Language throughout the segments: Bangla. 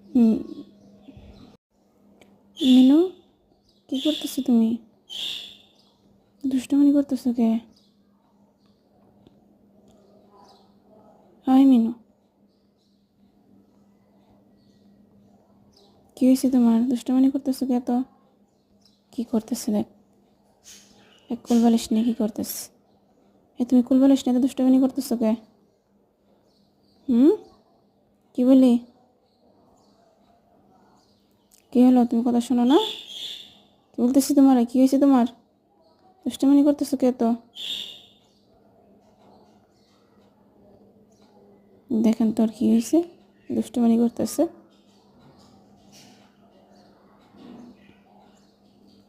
হুম, মিনু, কি করতেছো তুমি? দুষ্টামি করতেছো কে? হাই মিনু, কি হয়েছে তোমার? দুষ্টামি করতেছো কে? তো কি করতেছে দেখ, এক কুলবালিশ নিয়ে কি করতেছে? তুমি কুলবালিশ নিয়ে তো দুষ্টামি করতেছো কে? হুম, কি বলি? কি হলো? তুমি কথা শোনো না? কি বলতেছি তোমার? কি হয়েছে তোমার? দুষ্টামি করতেছো কে? তো দেখেন তোর কি হয়েছে, দুষ্টামি করতেছে।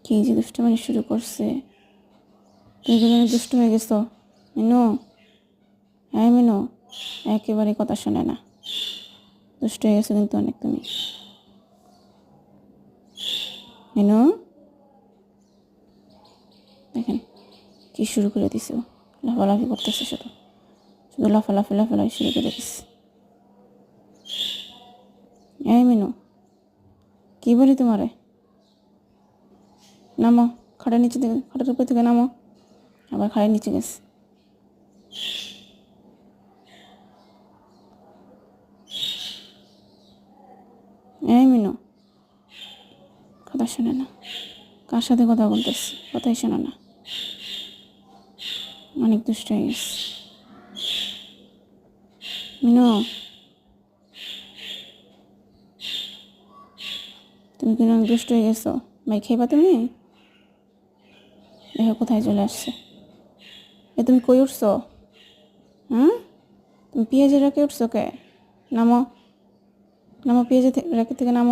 কি যে দুষ্টামি শুরু করছে! তুমি কিন্তু অনেক দুষ্ট হয়ে গেছো মিনু। হ্যাঁ মিনু, একেবারে কথা শোনে না, দুষ্ট হয়ে গেছো কিন্তু অনেক তুমি। মিনু, দেখেন কি শুরু করে দিছে, লাফালাফি করতেছে, শুধু শুধু লাফালাফি শুরু করে দিচ্ছে। এই মিনু, কি বলি তোমারে? নামো, খাটের নিচে থেকে, খাটের উপর থেকে নামো। আবার খাটের নিচে গেছে। এই মিনু, কথা শোনে না, কার সাথে কথা বলতেছে, কথাই শোনে না, অনেক দুষ্ট হয়ে গেছে। মিনু, তুমি কিন্তু অনেক দুষ্ট হয়ে গেছো। মাই খাইবা তুমি? দেখো কোথায় চলে আসছে। তুমি কই উঠছো? হুম, তুমি পেঁয়াজের রেখে উঠছো কে? নামো, নামো, পেঁয়াজের রেখে থেকে নামো।